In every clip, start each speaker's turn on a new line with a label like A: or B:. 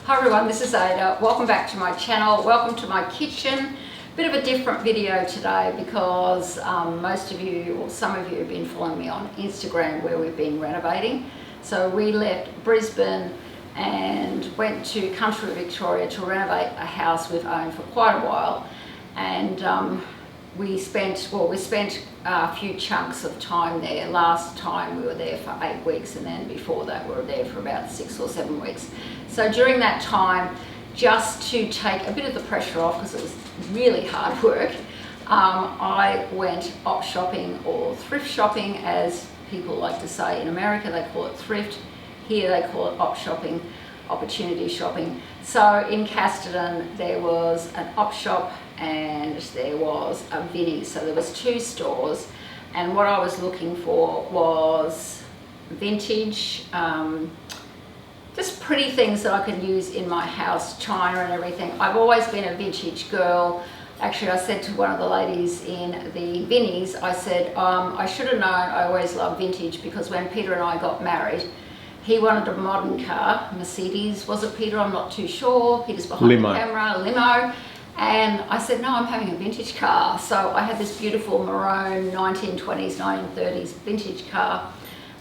A: Hi everyone, this is Ada. Welcome back to my channel. Welcome to my kitchen. Bit of a different video today because most of you, or some of you, have been following me on Instagram where we've been renovating. So we left Brisbane and went to country Victoria to renovate a house we've owned for quite a while. And we spent a few chunks of time there. Last time we were there for 8 weeks, and then before that we were there for about 6 or 7 weeks. So during that time, just to take a bit of the pressure off, because it was really hard work, I went op shopping, or thrift shopping as people like to say. In America they call it thrift, here they call it op shopping, opportunity shopping. So in Casterton there was an op shop and there was a Vinnie's, so there was 2 stores, and what I was looking for was vintage, just pretty things that I could use in my house, china and everything. I've always been a vintage girl. Actually, I said to one of the ladies in the Vinnie's, I said, I should have known I always loved vintage, because when Peter and I got married, he wanted a modern car, Mercedes, was it Peter? I'm not too sure. Peter's behind the camera, limo. And I said, no, I'm having a vintage car. So I had this beautiful maroon 1920s, 1930s vintage car.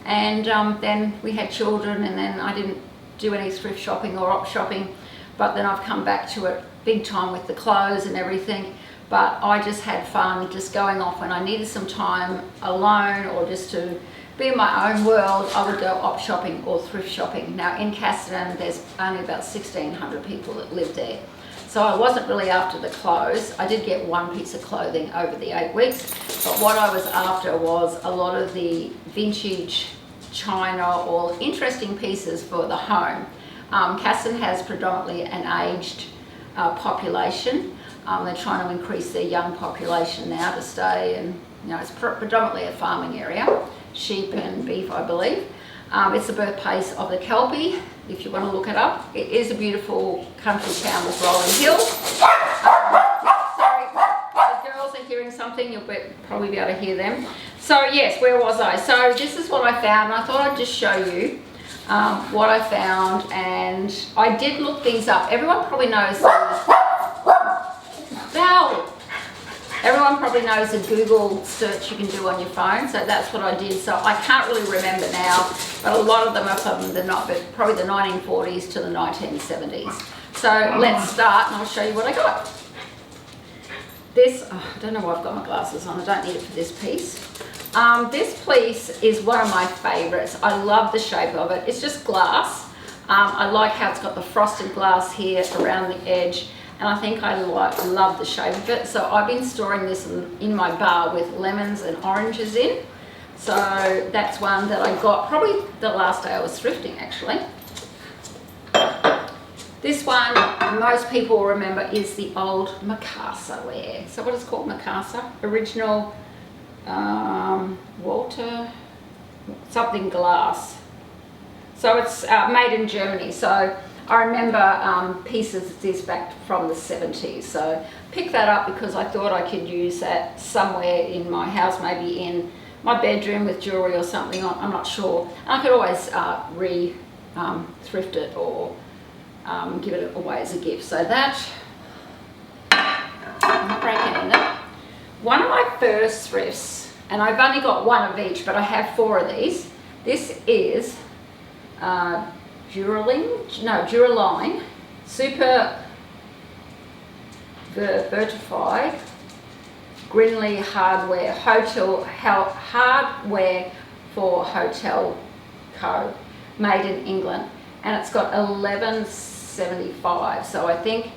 A: And then we had children, and then I didn't do any thrift shopping or op shopping. But then I've come back to it big time with the clothes and everything. But I just had fun just going off when I needed some time alone, or just to be in my own world. I would go op shopping or thrift shopping. Now in Casterton, there's only about 1,600 people that live there. So I wasn't really after the clothes. I did get 1 piece of clothing over the 8 weeks, but what I was after was a lot of the vintage china or interesting pieces for the home. Casterton has predominantly an aged population. They're trying to increase their young population now to stay, and it's predominantly a farming area, sheep and beef, I believe. It's the birthplace of the Kelpie, if you want to look it up. It is a beautiful country town with rolling hills. Sorry, the girls are hearing something, you'll probably be able to hear them. So yes, where was I? So this is what I found, and I thought I'd just show you what I found. And I did look these up. Everyone probably knows Everyone probably knows the Google search you can do on your phone, so that's what I did. So I can't really remember now, but a lot of them are from probably the 1940s to the 1970s. So let's start, and I'll show you what I got. This, I don't know why I've got my glasses on, I don't need it for this piece. This piece is one of my favorites. I love the shape of it. It's just glass. I like how it's got the frosted glass here around the edge. And I think I love the shape of it. So I've been storing this in my bar with lemons and oranges in. So that's one that I got probably the last day I was thrifting, actually. This one, most people remember, is the old Mikasa ware. So what is it called? Mikasa? Original Walter something glass. So it's made in Germany. So I remember pieces of this back from the 70s, so picked that up because I thought I could use that somewhere in my house, maybe in my bedroom with jewellery or something, I'm not sure. And I could always thrift it or give it away as a gift. So that, I'm not breaking in it. One of my first thrifts, and I've only got 1 of each, but I have 4 of these. This is Duraline Super Vertified Grinley Hardware Hardware for Hotel Co. Made in England, and it's got 1175. So I think,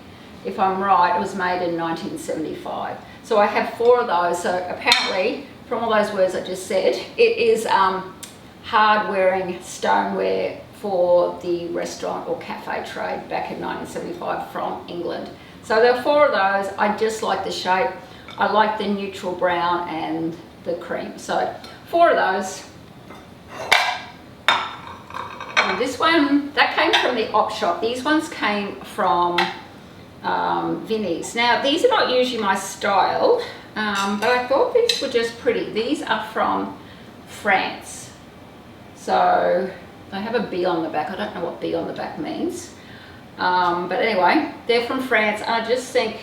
A: if I'm right, it was made in 1975. So I have 4 of those. So apparently, from all those words I just said, it is hard-wearing stoneware for the restaurant or cafe trade back in 1975 from England. So there are 4 of those. I just like the shape. I like the neutral brown and the cream. So 4 of those. And this one, that came from the op shop. These ones came from Vinnie's. Now these are not usually my style, but I thought these were just pretty. These are from France. So they have a B on the back. I don't know what B on the back means. But anyway, they're from France, and I just think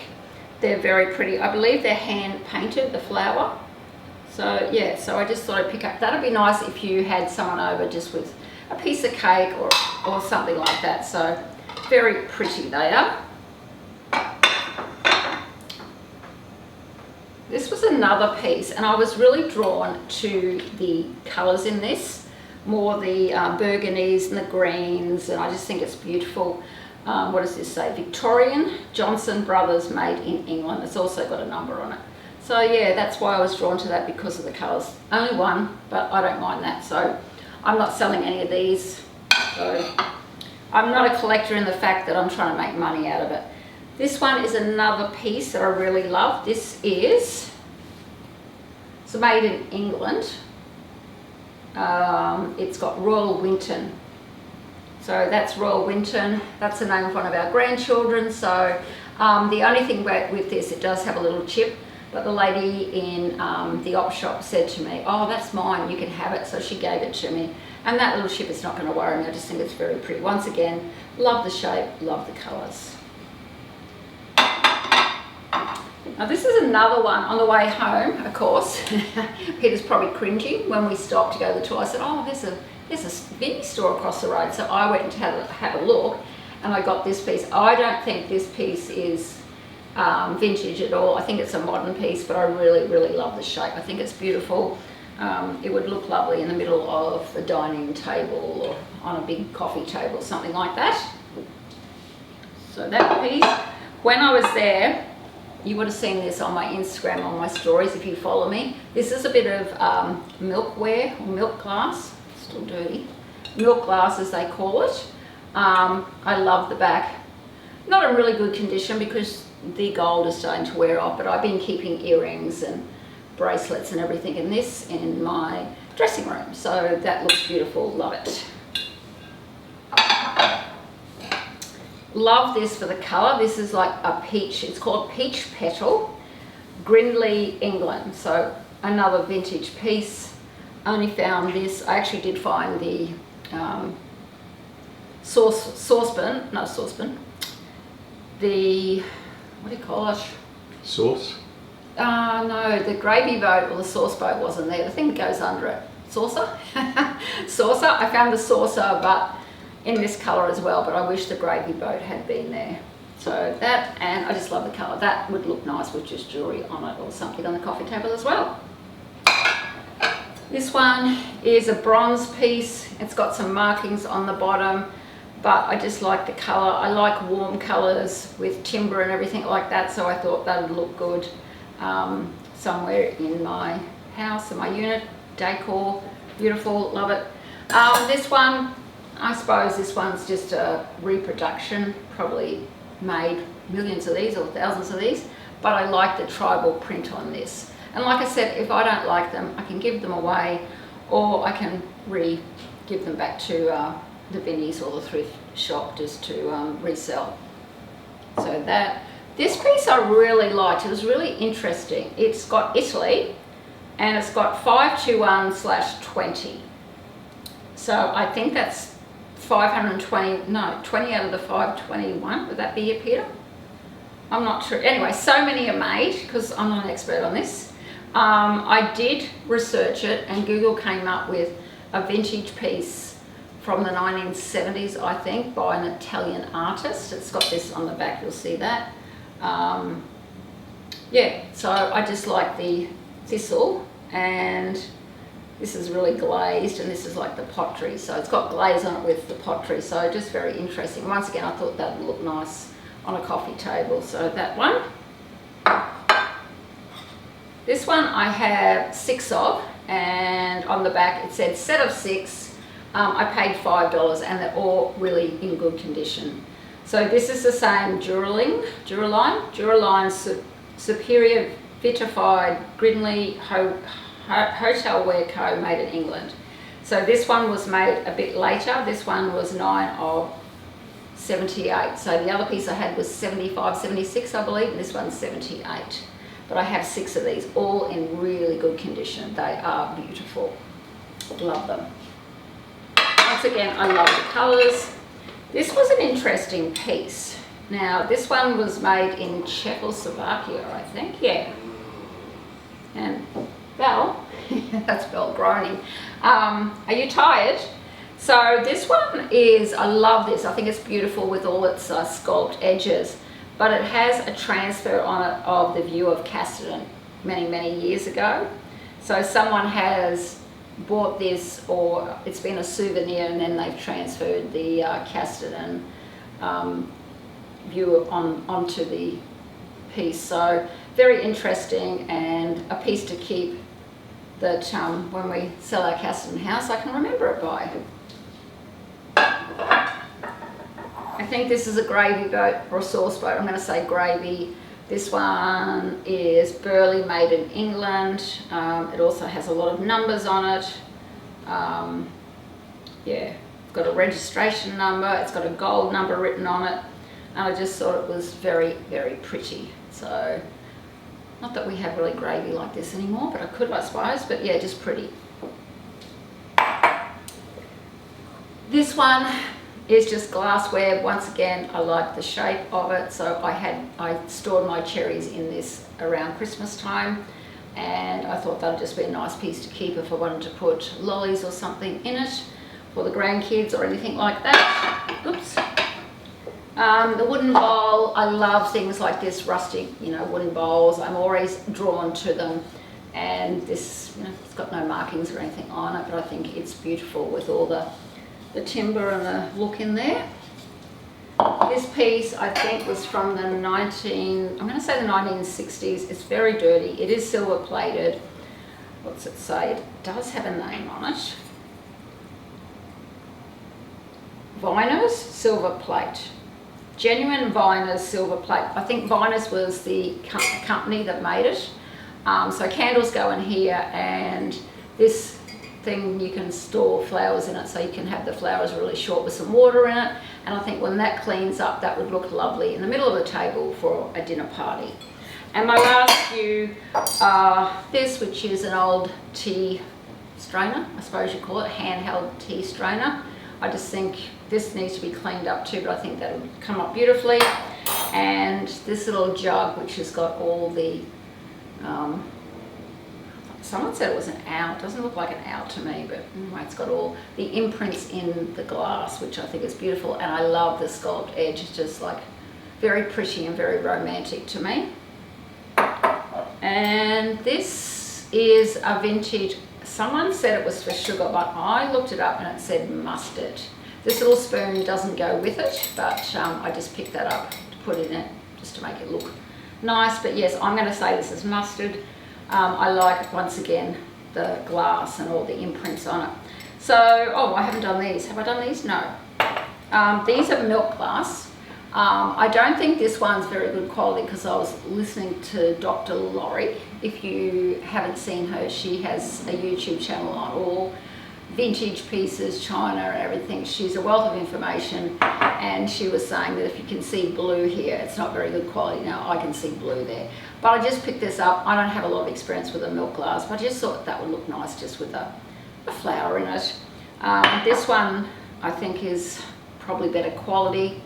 A: they're very pretty. I believe they're hand painted, the flower. So yeah, so I just thought I'd pick up. That'd be nice if you had someone over just with a piece of cake or something like that. So very pretty they are. This was another piece, and I was really drawn to the colours in this, more the burgundies and the greens, and I just think it's beautiful. What does this say? Victorian Johnson Brothers, made in England. It's also got a number on it. So yeah, that's why I was drawn to that, because of the colours. Only one, but I don't mind that. So I'm not selling any of these. So I'm not a collector in the fact that I'm trying to make money out of it. This one is another piece that I really love. This is, it's made in England. It's got Royal Winton. So that's Royal Winton. That's the name of one of our grandchildren. So the only thing with this, it does have a little chip, but the lady in the op shop said to me, oh, that's mine, you can have it. So she gave it to me. And that little chip is not going to worry me. I just think it's very pretty. Once again, love the shape, love the colours. Now this is another one on the way home, of course. Peter's probably cringing when we stopped to go to the tour. I said, oh, there's a vintage store across the road. So I went to have a look, and I got this piece. I don't think this piece is vintage at all. I think it's a modern piece, but I really, really love the shape. I think it's beautiful. It would look lovely in the middle of a dining table or on a big coffee table, something like that. So that piece, when I was there, you would have seen this on my Instagram, on my stories if you follow me. This is a bit of milkware, or milk glass, still dirty. Milk glass as they call it. I love the back. Not in really good condition because the gold is starting to wear off, but I've been keeping earrings and bracelets and everything in this in my dressing room. So that looks beautiful, love it. Love this for the colour. This is like a peach, it's called Peach Petal, Grindley, England. So another vintage piece. Only found this, I actually did find the saucepan, the, what do you call it?
B: Sauce?
A: No, the gravy boat or the sauce boat wasn't there. The thing that goes under it. Saucer? Saucer. I found the saucer, but in this colour as well, but I wish the gravy boat had been there. So that, and I just love the colour. That would look nice with just jewellery on it or something on the coffee table as well. This one is a bronze piece. It's got some markings on the bottom, but I just like the colour. I like warm colours with timber and everything like that, so I thought that would look good somewhere in my house, in my unit. Decor, beautiful, love it. This one, I suppose this one's just a reproduction, probably made millions of these or thousands of these, but I like the tribal print on this. And like I said, if I don't like them, I can give them away, or I can give them back to the Vinnies or the thrift shop just to resell. So that, this piece I really liked. It was really interesting. It's got Italy, and it's got 521/20. So I think that's 520, no, 20 out of the 521. Would that be it, Peter? I'm not sure. Anyway, so many are made because I'm not an expert on this. I did research it, and Google came up with a vintage piece from the 1970s, I think, by an Italian artist. It's got this on the back, you'll see that. Yeah, so I just like the thistle, and this is really glazed, and this is like the pottery, so it's got glaze on it with the pottery, so just very interesting. Once again, I thought that would look nice on a coffee table. So that one. This one I have 6 of, and on the back it said set of 6. I paid $5, and they're all really in good condition. So this is the same Duraline Superior Vitified Grindley Hotel Wear Co. made in England. So this one was made a bit later. This one was 9 of 78. So the other piece I had was 75, 76, I believe, and this one's 78. But I have 6 of these, all in really good condition. They are beautiful. Love them. Once again, I love the colours. This was an interesting piece. Now, this one was made in Czechoslovakia, I think, yeah. And Belle, that's Belle groaning. Are you tired? So this one is, I love this. I think it's beautiful with all its sculpt edges, but it has a transfer on it of the view of Casterton many years ago. So someone has bought this, or it's been a souvenir, and then they've transferred the Casterton view onto the piece. So very interesting, and a piece to keep that when we sell our Casterton house, I can remember it by. I think this is a gravy boat or a sauce boat. I'm going to say gravy. This one is Burley, made in England. It also has a lot of numbers on it. Yeah, it's got a registration number. It's got a gold number written on it. And I just thought it was very pretty. So, not that we have really gravy like this anymore, but I could, I suppose. But yeah, just pretty. This one is just glassware. Once again, I like the shape of it. So I stored my cherries in this around Christmas time, and I thought that'd just be a nice piece to keep if I wanted to put lollies or something in it for the grandkids or anything like that. Oops. The wooden bowl, I love things like this, rustic, wooden bowls. I'm always drawn to them. And this, it's got no markings or anything on it, but I think it's beautiful with all the timber and the look in there. This piece, I think, was from the I'm going to say the 1960s. It's very dirty. It is silver plated. What's it say? It does have a name on it. Viners Silver Plate. Genuine Viners Silver Plate. I think Viners was the company that made it. So candles go in here, and this thing, you can store flowers in it, so you can have the flowers really short with some water in it. And I think when that cleans up, that would look lovely in the middle of the table for a dinner party. And my last few are this, which is an old tea strainer, I suppose you call it, handheld tea strainer. I just think this needs to be cleaned up too, but I think that would come up beautifully. And this little jug, which has got all the someone said it was an owl. It doesn't look like an owl to me, but anyway, it's got all the imprints in the glass, which I think is beautiful. And I love the sculpt edge. It's just like very pretty and very romantic to me. And this is a vintage. Someone said it was for sugar, but I looked it up and it said mustard. This little spoon doesn't go with it, but I just picked that up to put in it just to make it look nice. But yes, I'm going to say this is mustard. I like, once again, the glass and all the imprints on it. So, oh, I haven't done these. Have I done these? No. These are milk glass. I don't think this one's very good quality because I was listening to Dr. Laurie. If you haven't seen her, she has a YouTube channel on all vintage pieces, china and everything. She's a wealth of information, and she was saying that if you can see blue here, it's not very good quality. Now I can see blue there, but I just picked this up. I don't have a lot of experience with a milk glass, but I just thought that would look nice just with a flower in it. This one I think is probably better quality.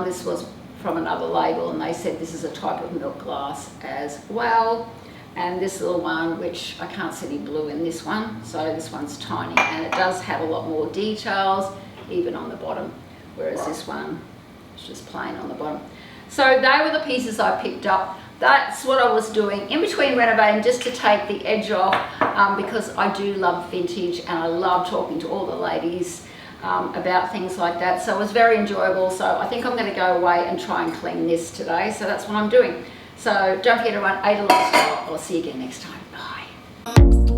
A: This was from another label, and they said this is a type of milk glass as well. And this little one, which I can't see any blue in this one, so this one's tiny, and it does have a lot more details even on the bottom, whereas this one is just plain on the bottom. So they were the pieces I picked up. That's what I was doing in between renovating, just to take the edge off, because I do love vintage and I love talking to all the ladies about things like that. So it was very enjoyable. So I think I'm going to go away and try and clean this today. So that's what I'm doing. So don't forget to run 8 Lifestyle. I'll see you again next time. Bye.